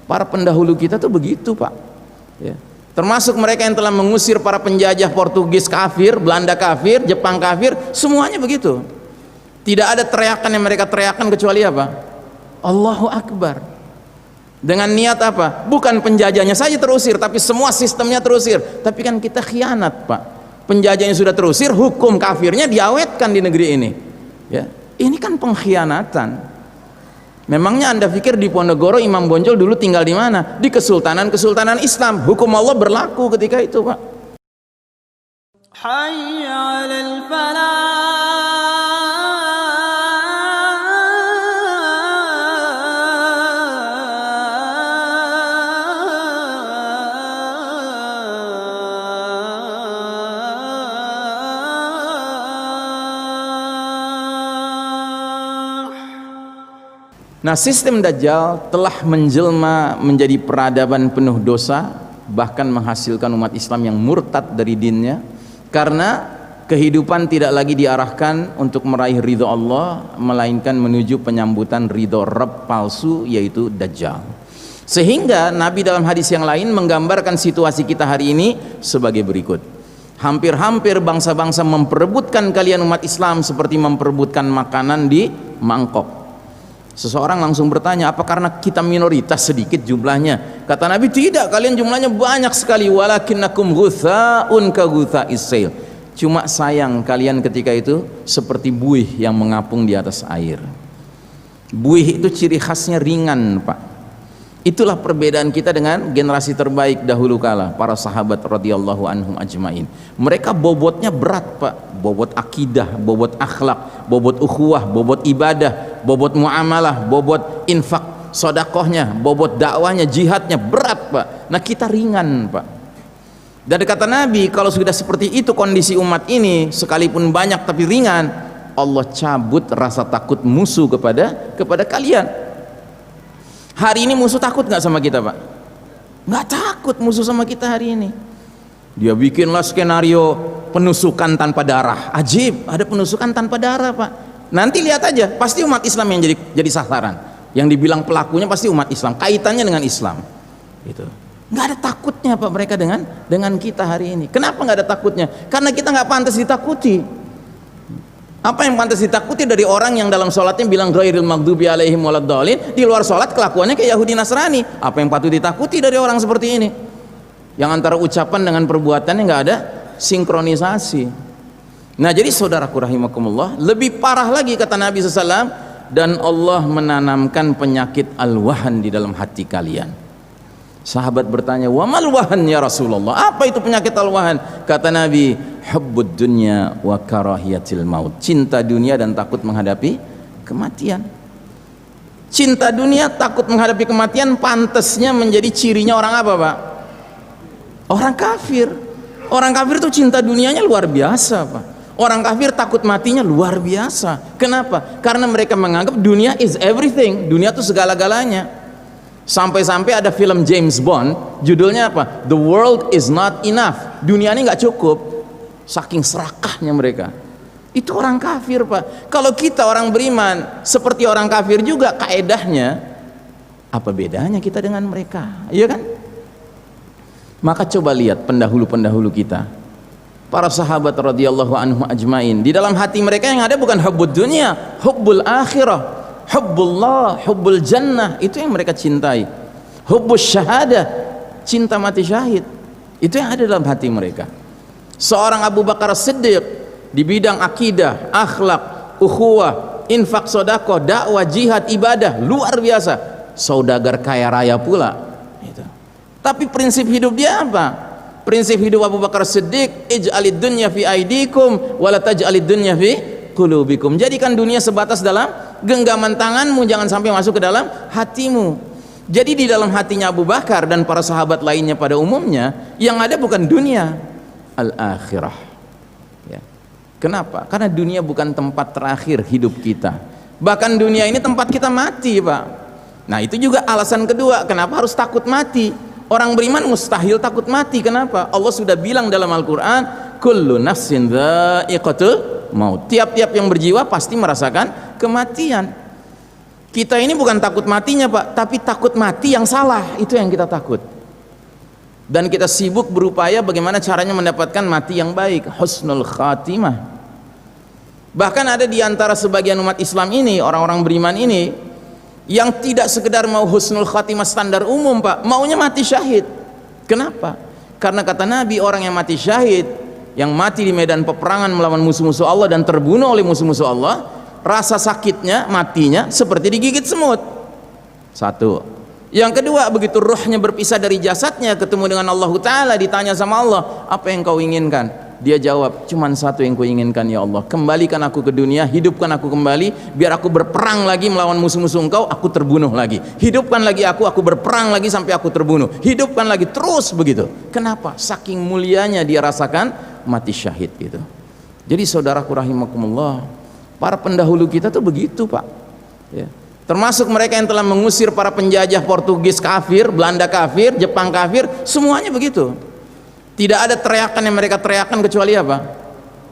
Para pendahulu kita tuh begitu, Pak. Ya. Termasuk mereka yang telah mengusir para penjajah Portugis kafir, Belanda kafir, Jepang kafir, semuanya begitu. Tidak ada teriakan yang mereka teriakan kecuali apa? Allahu Akbar. Dengan niat apa? Bukan penjajahnya saja terusir, tapi semua sistemnya terusir. Tapi kan kita khianat, Pak. Penjajahnya sudah terusir, hukum kafirnya diawetkan di negeri ini. Ya. Ini kan pengkhianatan. Memangnya Anda pikir di Ponorogo Imam Bonjol dulu tinggal di mana? Di kesultanan Islam. Hukum Allah berlaku ketika itu, Pak. Hayya 'alal falah. Nah, sistem Dajjal telah menjelma menjadi peradaban penuh dosa, bahkan menghasilkan umat Islam yang murtad dari dinnya, karena kehidupan tidak lagi diarahkan untuk meraih ridho Allah, melainkan menuju penyambutan ridho Rabb palsu, yaitu Dajjal. Sehingga Nabi dalam hadis yang lain menggambarkan situasi kita hari ini sebagai berikut: hampir-hampir bangsa-bangsa memperebutkan kalian umat Islam seperti memperebutkan makanan di mangkok. Seseorang langsung bertanya, apa karena kita minoritas sedikit jumlahnya? Kata Nabi, tidak, kalian jumlahnya banyak sekali. Walakinnakum ghutha'un ka ghutha'is sail. Cuma sayang kalian ketika itu seperti buih yang mengapung di atas air. Buih itu ciri khasnya ringan, Pak. Itulah perbedaan kita dengan generasi terbaik dahulu kala, para sahabat radhiyallahu anhum ajmain. Mereka bobotnya berat, Pak. Bobot akidah, bobot akhlak, bobot ukhuwah, bobot ibadah, bobot muamalah, bobot infak sodakohnya, bobot dakwahnya, jihadnya berat, Pak. Nah, kita ringan, Pak. Dan kata Nabi, kalau sudah seperti itu kondisi umat ini, sekalipun banyak tapi ringan, Allah cabut rasa takut musuh kepada kalian. Hari ini musuh takut nggak sama kita, Pak? Nggak takut musuh sama kita hari ini. Dia bikinlah skenario penusukan tanpa darah. Ajib, ada penusukan tanpa darah, Pak. Nanti lihat aja, pasti umat Islam yang jadi sasaran. Yang dibilang pelakunya pasti umat Islam, kaitannya dengan Islam. Gitu. Nggak ada takutnya, Pak, mereka dengan kita hari ini. Kenapa nggak ada takutnya? Karena kita nggak pantas ditakuti. Apa yang pantas ditakuti dari orang yang dalam sholatnya bilang ghairil maghdubi alaihim waladdallin, di luar sholat kelakuannya kayak Yahudi Nasrani? Apa yang patut ditakuti dari orang seperti ini? Yang antara ucapan dengan perbuatannya nggak ada sinkronisasi. Nah, jadi saudaraku rahimakumullah, lebih parah lagi kata Nabi SAW, dan Allah menanamkan penyakit al-wahan di dalam hati kalian. Sahabat bertanya, wa mal wahan ya Rasulullah? Apa itu penyakit al-wahan? Kata Nabi, hubbud dunya wa karahiyatil maut. Cinta dunia dan takut menghadapi kematian. Cinta dunia, takut menghadapi kematian pantasnya menjadi cirinya orang apa, Pak? Orang kafir. Orang kafir itu cinta dunianya luar biasa, Pak. Orang kafir takut matinya luar biasa. Kenapa? Karena mereka menganggap dunia is everything. Dunia itu segala-galanya. Sampai-sampai ada film James Bond, judulnya apa? The world is not enough. Dunia ini nggak cukup. Saking serakahnya mereka. Itu orang kafir, Pak. Kalau kita orang beriman seperti orang kafir juga kaedahnya, apa bedanya kita dengan mereka? Iya kan? Maka coba lihat pendahulu-pendahulu kita, para sahabat radhiyallahu anhum ajmain. Di dalam hati mereka yang ada bukan hubbud dunia, hubbul akhirah, hubbullah, hubbul jannah. Itu yang mereka cintai. Hubbus syahadah, cinta mati syahid. Itu yang ada dalam hati mereka. Seorang Abu Bakar Siddiq di bidang akidah, akhlak, ukhuwah, infak, sodakoh, dakwah, jihad, ibadah luar biasa. Saudagar kaya raya pula. Gitu. Tapi prinsip hidup dia apa? Prinsip hidup Abu Bakar Siddiq, ij'alid dunya fi aidikum wa la taj'alid dunya fi qulubikum. Jadikan dunia sebatas dalam genggaman tanganmu, jangan sampai masuk ke dalam hatimu. Jadi di dalam hatinya Abu Bakar dan para sahabat lainnya pada umumnya yang ada bukan dunia, al-akhirah. Ya. Kenapa? Karena dunia bukan tempat terakhir hidup kita. Bahkan dunia ini tempat kita mati, Pak. Nah, itu juga alasan kedua kenapa harus takut mati. Orang beriman mustahil takut mati. Kenapa? Allah sudah bilang dalam Al-Quran, kullu nafsin dha'iqatul maut. Tiap-tiap yang berjiwa pasti merasakan kematian. Kita ini bukan takut matinya Pak, tapi takut mati yang salah, itu yang kita takut. Dan kita sibuk berupaya bagaimana caranya mendapatkan mati yang baik, husnul khatimah. Bahkan ada di antara sebagian umat Islam ini, orang-orang beriman ini, yang tidak sekedar mau husnul khatimah standar umum Pak, maunya mati syahid. Kenapa? Karena kata Nabi, orang yang mati syahid, yang mati di medan peperangan melawan musuh-musuh Allah dan terbunuh oleh musuh-musuh Allah, rasa sakitnya, matinya seperti digigit semut. Satu. Yang kedua, begitu ruhnya berpisah dari jasadnya, ketemu dengan Allah Ta'ala, ditanya sama Allah, apa yang kau inginkan? Dia jawab, cuman satu yang ku inginkan ya Allah, kembalikan aku ke dunia, hidupkan aku kembali, biar aku berperang lagi melawan musuh-musuh engkau, aku terbunuh lagi. Hidupkan lagi aku berperang lagi sampai aku terbunuh. Hidupkan lagi, terus begitu. Kenapa? Saking mulianya dia rasakan mati syahid gitu. Jadi saudaraku rahimakumullah, para pendahulu kita tuh begitu Pak ya. Termasuk mereka yang telah mengusir para penjajah Portugis kafir, Belanda kafir, Jepang kafir, semuanya begitu. Tidak ada teriakan yang mereka teriakan kecuali apa?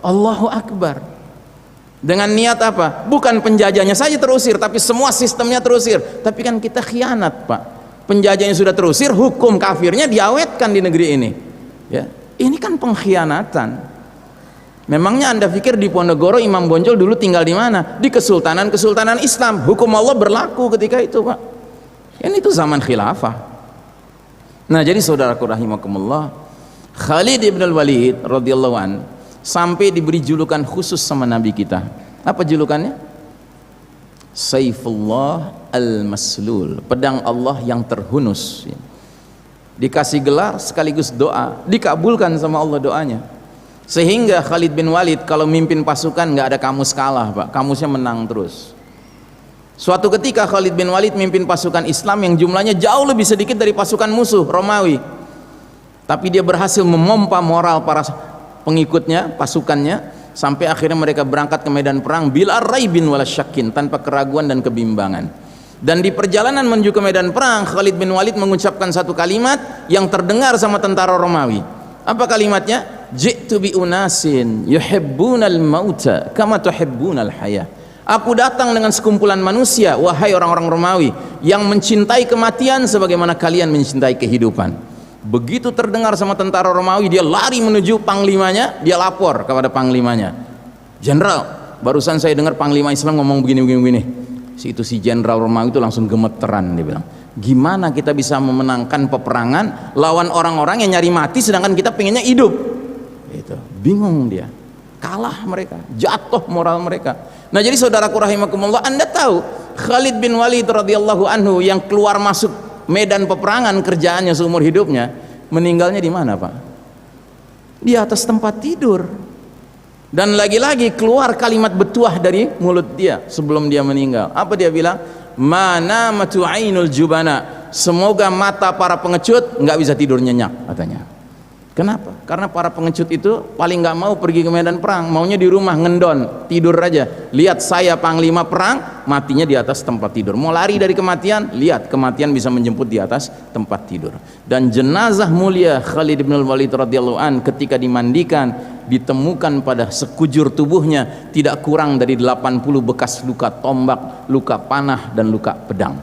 Allahu Akbar. Dengan niat apa? Bukan penjajahnya saja terusir, tapi semua sistemnya terusir. Tapi kan kita khianat Pak, penjajahnya sudah terusir, hukum kafirnya diawetkan di negeri ini ya. Ini kan pengkhianatan. Memangnya Anda pikir di Ponorogo Imam Bonjol dulu tinggal di mana? Di kesultanan Islam. Hukum Allah berlaku ketika itu Pak. Ini itu zaman khilafah. Nah jadi saudaraku rahimakumullah, Khalid ibn al-Walid radhiyallahu an sampai diberi julukan khusus sama Nabi kita. Apa julukannya? Saifullah al-Maslul, pedang Allah yang terhunus. Dikasih gelar sekaligus doa, dikabulkan sama Allah doanya. Sehingga Khalid bin Walid kalau mimpin pasukan nggak ada kamus kalah Pak, kamusnya menang terus. Suatu ketika Khalid bin Walid mimpin pasukan Islam yang jumlahnya jauh lebih sedikit dari pasukan musuh Romawi, tapi dia berhasil memompa moral para pengikutnya, pasukannya, sampai akhirnya mereka berangkat ke medan perang bila raibin wala syakin, tanpa keraguan dan kebimbangan. Dan di perjalanan menuju ke medan perang, Khalid bin Walid mengucapkan satu kalimat yang terdengar sama tentara Romawi. Apa kalimatnya? Ji'tu bi unasin yuhibbunal mauta kama tuhibbunal haya. Aku datang dengan sekumpulan manusia, wahai orang-orang Romawi, yang mencintai kematian sebagaimana kalian mencintai kehidupan. Begitu terdengar sama tentara Romawi, dia lari menuju panglimanya, dia lapor kepada panglimanya. Jenderal, barusan saya dengar panglima Islam ngomong begini. Si jenderal Romawi itu langsung gemeteran, dia bilang, gimana kita bisa memenangkan peperangan lawan orang-orang yang nyari mati sedangkan kita pengennya hidup? Itu bingung dia, kalah mereka, jatuh moral mereka. Nah jadi saudaraku rahimakumullah, Anda tahu Khalid bin Walid radhiyallahu anhu yang keluar masuk medan peperangan kerjaannya seumur hidupnya, meninggalnya di mana Pak? Di atas tempat tidur. Dan lagi-lagi keluar kalimat betuah dari mulut dia sebelum dia meninggal. Apa dia bilang? Mana matu ainul jubana, semoga mata para pengecut nggak bisa tidur nyenyak, katanya. Kenapa? Karena para pengecut itu paling nggak mau pergi ke medan perang, maunya di rumah ngendon, tidur aja. Lihat saya panglima perang, matinya di atas tempat tidur. Mau lari dari kematian, lihat kematian bisa menjemput di atas tempat tidur. Dan jenazah mulia Khalid bin Walid radhiyallahu an ketika dimandikan, ditemukan pada sekujur tubuhnya tidak kurang dari 80 bekas luka tombak, luka panah dan luka pedang.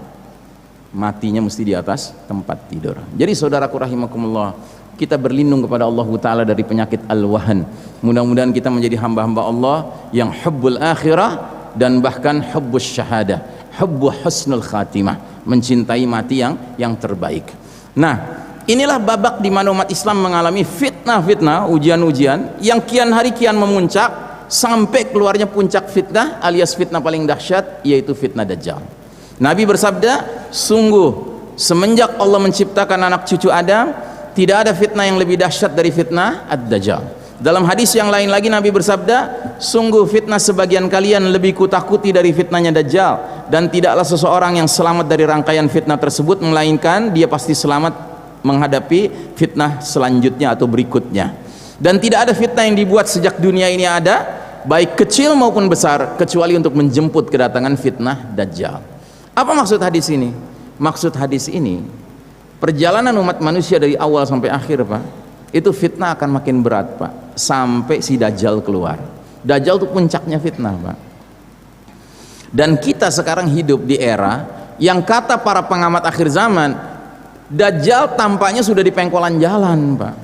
Matinya mesti di atas tempat tidur. Jadi saudaraku rahimakumullah, kita berlindung kepada Allah Ta'ala dari penyakit al-wahan. Mudah-mudahan kita menjadi hamba-hamba Allah yang hubbul akhirah dan bahkan hubbus syahadah, hubbu husnul khatimah, mencintai mati yang terbaik. Nah, inilah babak di mana umat Islam mengalami fitnah-fitnah, ujian-ujian yang kian hari kian memuncak sampai keluarnya puncak fitnah alias fitnah paling dahsyat, yaitu fitnah Dajjal. Nabi bersabda, sungguh semenjak Allah menciptakan anak cucu Adam, tidak ada fitnah yang lebih dahsyat dari fitnah Ad-Dajjal. Dalam hadis yang lain lagi Nabi bersabda, sungguh fitnah sebagian kalian lebih kutakuti dari fitnahnya Dajjal, dan tidaklah seseorang yang selamat dari rangkaian fitnah tersebut melainkan dia pasti selamat menghadapi fitnah selanjutnya atau berikutnya. Dan tidak ada fitnah yang dibuat sejak dunia ini ada, baik kecil maupun besar, kecuali untuk menjemput kedatangan fitnah Dajjal. Apa maksud hadis ini? Maksud hadis ini, perjalanan umat manusia dari awal sampai akhir Pak, itu fitnah akan makin berat Pak, sampai si Dajjal keluar. Dajjal itu puncaknya fitnah Pak. Dan kita sekarang hidup di era yang kata para pengamat akhir zaman, Dajjal tampaknya sudah di pengkolan jalan, Pak.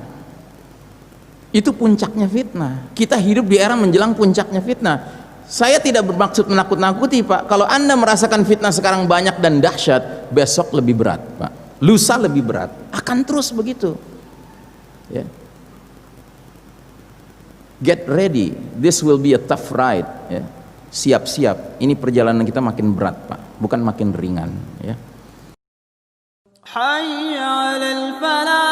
Itu puncaknya fitnah. Kita hidup di era menjelang puncaknya fitnah. Saya tidak bermaksud menakut-nakuti, Pak. Kalau Anda merasakan fitnah sekarang banyak dan dahsyat, besok lebih berat, Pak. Lusa lebih berat. Akan terus begitu. Ya. Get ready. This will be a tough ride. Ya. Siap-siap, ini perjalanan kita makin berat, Pak, bukan makin ringan, ya. Hayya 'alal falah.